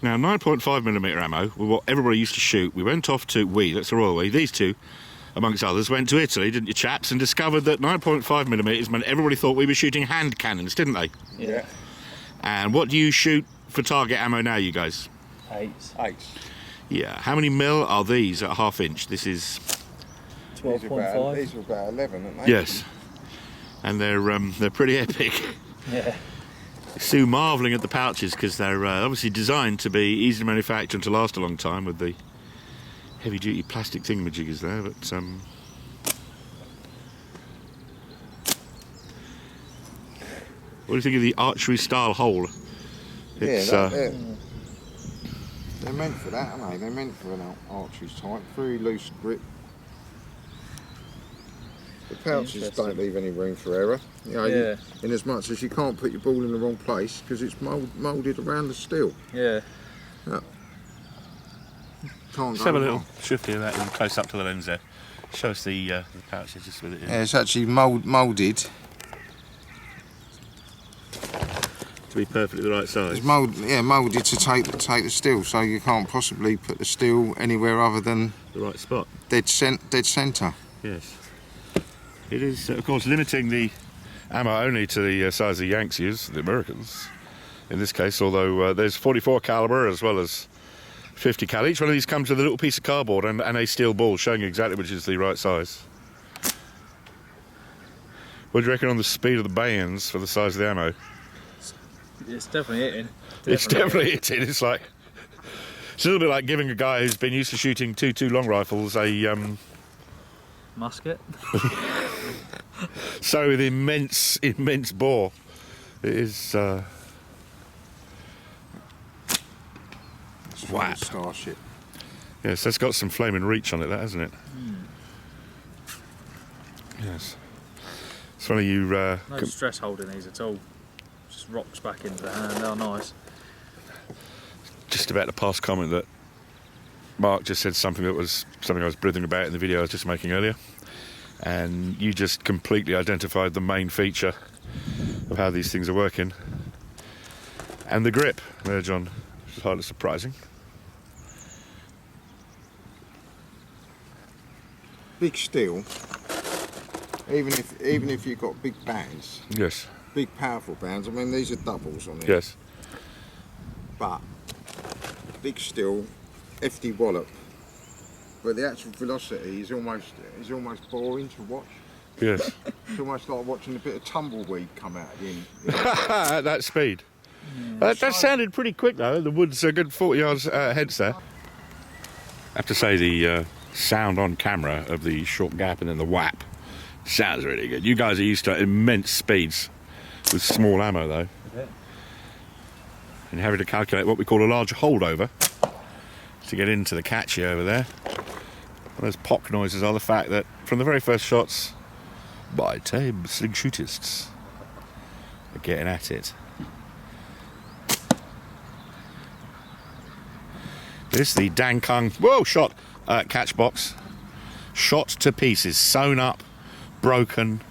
Now, 9.5mm ammo were what everybody used to shoot. We went off to, that's the royal we, these two, amongst others, went to Italy, didn't you chaps, and discovered that 9.5mm meant everybody thought we were shooting hand cannons, didn't they? Yeah. And what do you shoot for target ammo now, you guys? 8. Yeah. How many mil are these at 1/2 inch? This is 12.5. These are about 11, aren't they? Yes. And they're pretty epic. Yeah. Sue marvelling at the pouches because they're obviously designed to be easy to manufacture and to last a long time with the heavy-duty plastic thingamajiggers there. But what do you think of the archery-style hole? It's, they're meant for that, aren't they? They're meant for an archery type. Very loose grip. The pouches don't leave any room for error. You know, in as much as you can't put your ball in the wrong place because it's moulded around the steel. Yeah. Let's have a little shift here, that in close up to the lens there. Show us the pouches just with it in. Yeah, it's actually moulded. To be perfectly the right size. It's moulded to take the steel, so you can't possibly put the steel anywhere other than the right spot. Dead centre. Yes. It is, of course, limiting the ammo only to the size the Yanks use, the Americans, in this case, although there's 44 caliber as well as 50 cal. Each one of these comes with a little piece of cardboard and a steel ball showing you exactly which is the right size. What do you reckon on the speed of the bands for the size of the ammo? It's definitely hitting. It's definitely hitting. It's like, it's a little bit like giving a guy who's been used to shooting 2.2 long rifles a musket. So with immense bore. It is Wow. Starship. Yes, that's got some flaming reach on it, that, hasn't it? Yes. It's funny you no stress holding these at all. Just rocks back into the hand. They're nice. Just about to pass comment that Mark just said something that was something I was breathing about in the video I was just making earlier, and you just completely identified the main feature of how these things are working, and the grip there, John, which is hardly surprising. Big steel. Even if you've got big bands. Yes. Big powerful bands. I mean, these are doubles on it. Yes. But big steel, hefty wallop. But the actual velocity is almost boring to watch. Yes. It's almost like watching a bit of tumbleweed come out of you. At that speed. That sounded pretty quick though. The wood's a good 40 yards ahead there. I have to say the sound on camera of the short gap and then the whap sounds really good. You guys are used to immense speeds with small ammo though. Okay. And having to calculate what we call a large holdover to get into the catchy over there. And those pock noises are the fact that from the very first shots, by tame slingshootists are getting at it. This is the Dan Kung shot catch box. Shot to pieces, sewn up, broken,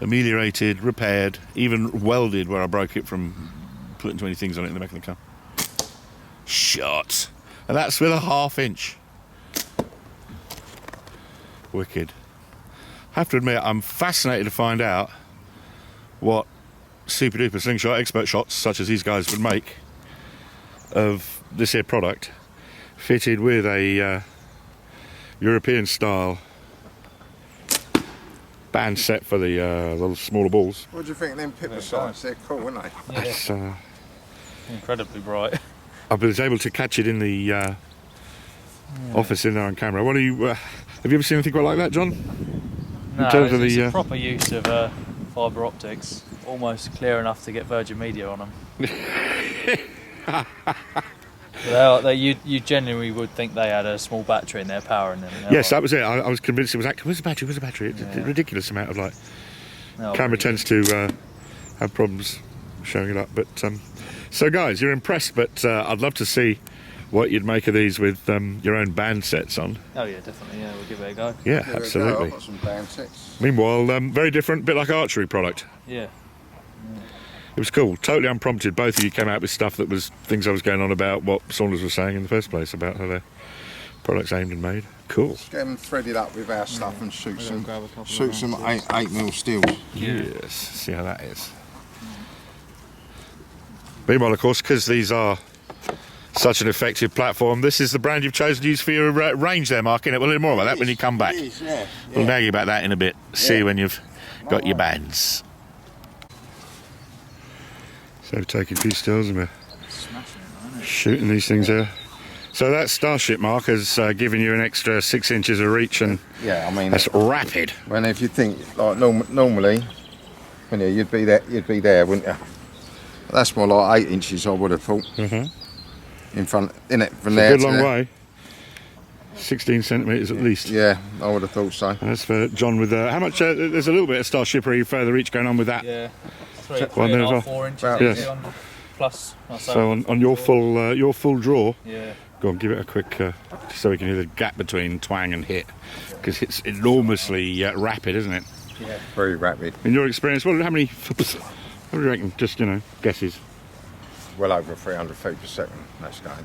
ameliorated, repaired, even welded where I broke it from putting too many things on it in the back of the car. Shot. And that's with a 1/2 inch. Wicked. I have to admit, I'm fascinated to find out what super duper slingshot expert shots, such as these guys would make, of this here product, fitted with a European style band set for the little smaller balls. What do you think of them pipper sights? They're cool, aren't they? Yeah. That's, Incredibly bright. I was able to catch it in the office in there on camera. What are you? Have you ever seen anything quite like that, John? No, it's a proper use of fibre optics, almost clear enough to get Virgin Media on them. You genuinely would think they had a small battery in their power in them. Yes, that was it. I was convinced it was active. Where's the battery? Where's the battery? It's a ridiculous amount of light. Camera tends to have problems showing it up. But so, guys, you're impressed, but I'd love to see what you'd make of these with your own band sets on. Oh yeah, definitely. Yeah, we'll give it a go. Yeah, absolutely. I've got some band sets. Meanwhile, very different, bit like archery product. Yeah. It was cool, totally unprompted. Both of you came out with stuff that was things I was going on about, what Saunders was saying in the first place about how their products aimed and made. Cool. Let's get them threaded up with our stuff and shoot some grab a couple of 8mm steels. Yes, see how that is. Meanwhile, of course, because these are such an effective platform, this is the brand you've chosen to use for your range there, Mark, innit? We'll learn more about that when you come back. It is, yeah. We'll nag you about that in a bit. See when you've got your bands. So taking a few stills and we're shooting these things there. So that Starship, Mark, has given you an extra 6 inches of reach, and yeah, I mean that's rapid. When if you think like normally, when you'd be there, wouldn't you? That's more like 8 inches, I would have thought. In front, in it from there. A good long way. 16 centimetres at least. Yeah, I would have thought so. And that's for John with how much? There's a little bit of Starshippery further reach going on with that. Yeah, Well, 3.5, 4 inches. Yes. Plus. So on your full draw. Yeah. Go on, give it a quick, just so we can hear the gap between twang and hit, because it's enormously rapid, isn't it? Yeah, very rapid. In your experience, how many? What do you reckon? Just guesses. Well over 300 feet per second. That's going.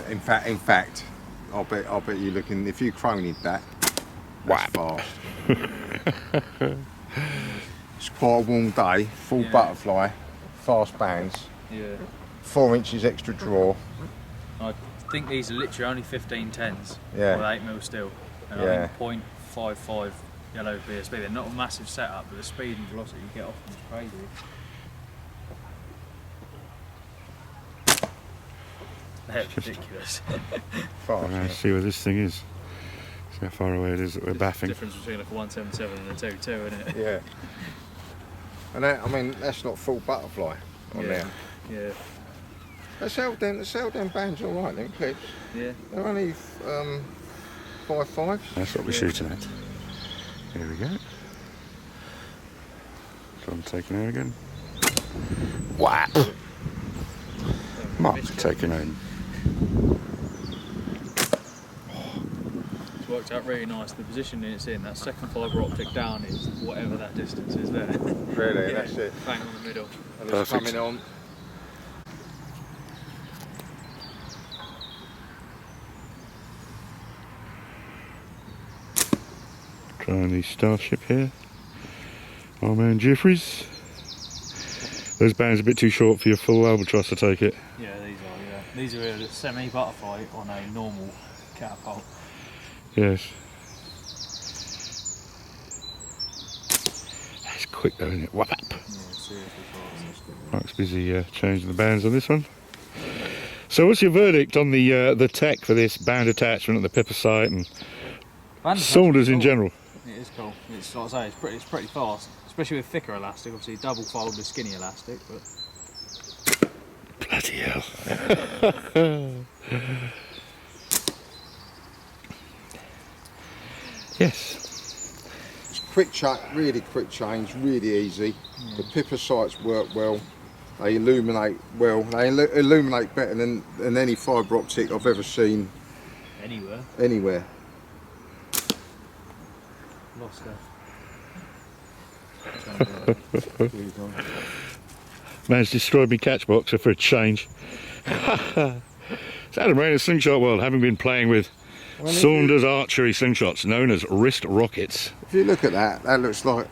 In fact, I'll bet you looking if you cronied that. That's fast. It's quite a warm day. Full butterfly, fast bands. Yeah. 4 inches extra draw. I think these are literally only 1510s. Yeah. With 8mm steel. And I think 0.55 yellow BSB. They're not a massive setup, but the speed and velocity you get off them is crazy. They're ridiculous. Fast. Let's see where this thing is. See how far away it is that we're baffing. The difference between like a 177 and a 2.2, isn't it? Yeah. And that, I mean, that's not full butterfly on there. Yeah. They sell them bands all right, them clips. Yeah. They're only 5.5s. That's what we're shooting at. Here we go. So I'm taking aim again. Whap! Mark taking aim. It's worked out really nice. The position it's in, that second fibre optic down is whatever that distance is there. Really, that's it. Bang on the middle. And it's Perfect. coming on. Trying the Starship here. Our man Jeffries. Those bands are a bit too short for your full albatross, I take it. Yeah, these are a semi-butterfly on a normal catapult. Yes. That's quick though, isn't it? Whap! Yeah, seriously fast. Mark's busy changing the bands on this one. So what's your verdict on the tech for this band attachment and the pipper sight and Saunders in general? It is cool. It's like I say, it's pretty fast, especially with thicker elastic. Obviously, double fold the skinny elastic, but bloody hell! Yes. It's quick really quick change, really easy. The pipper sights work well. They illuminate well. They illuminate better than any fibre optic I've ever seen anywhere. lost her. Man's destroyed me catch boxer for a change. It's Adam Rain of Slingshot World, having been playing with Saunders archery slingshots known as wrist rockets. If you look at that, that looks like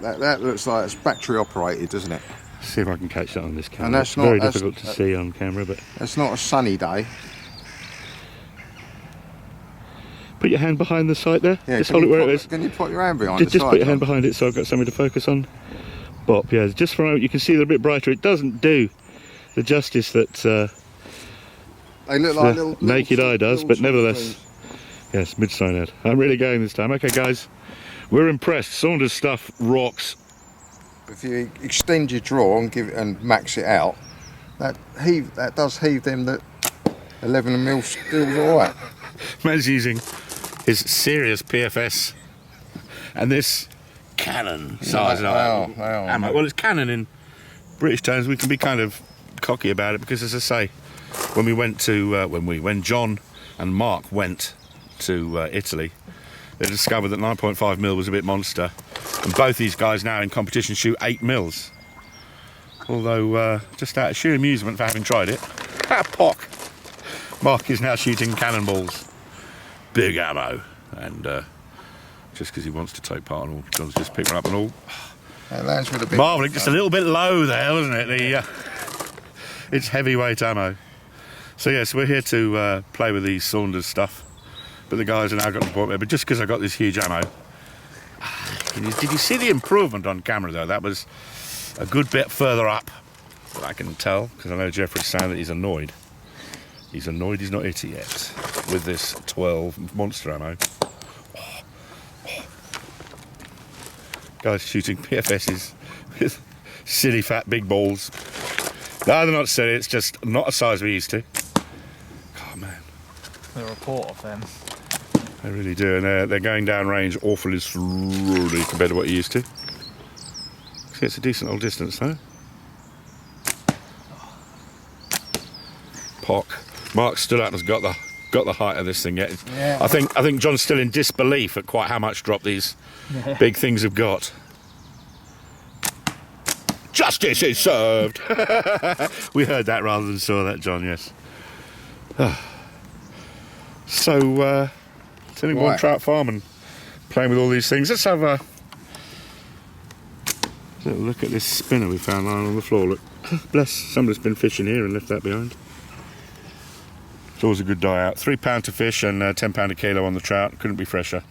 it's battery operated, doesn't it? See if I can catch that on this camera. And that's it's not very difficult to see on camera, but it's not a sunny day. put your hand behind the sight there. Yeah, just hold it where it is. Can you put your hand behind Just the put your hand behind it so I've got something to focus on. Bop, yeah, just for a moment you can see they're a bit brighter. It doesn't do the justice that they look like little naked eye does, but nevertheless, things. yes, mid-sign head. I'm really going this time. Okay, guys, we're impressed. Saunders stuff rocks. If you extend your draw and max it out, that does heave them that 11mm stills all right. Man's using his serious PFS and this Canon size ammo. Well, it's Canon in British terms. We can be kind of cocky about it because, as I say, when John and Mark went to Italy, they discovered that 9.5mm was a bit monster, and both these guys now in competition shoot 8mm. Although, just out of sheer amusement for having tried it, pock! Mark is now shooting cannonballs. Big ammo. And just because he wants to take part in all, John's just picked one up and all. It lands with a bit. Marvelling, just a little bit low there, wasn't it? It's heavyweight ammo. So yes, we're here to play with these Saunders stuff. But the guys have now got to the point where, but just because I got this huge ammo. Did you see the improvement on camera though? That was a good bit further up, I can tell, because I know Jeffrey's saying that he's annoyed. He's annoyed he's not hit it yet with this 12 monster ammo. Guys shooting PFSs with silly fat big balls. No, they're not silly, it's just not a size we used to. Oh man. The report of them. They really do, and they're going down range awfully slowly compared to what you used to. See, it's a decent old distance though. Pock. Mark stood up and has got the height of this thing yet. Yeah. I think John's still in disbelief at quite how much drop these big things have got. Justice is served. We heard that rather than saw that, John. Yes. So, turning one trout farm and playing with all these things. Let's have a little look at this spinner we found lying on the floor. Look, bless, somebody's been fishing here and left that behind. It's always a good day out. £3 to fish and £10 a kilo on the trout. Couldn't be fresher.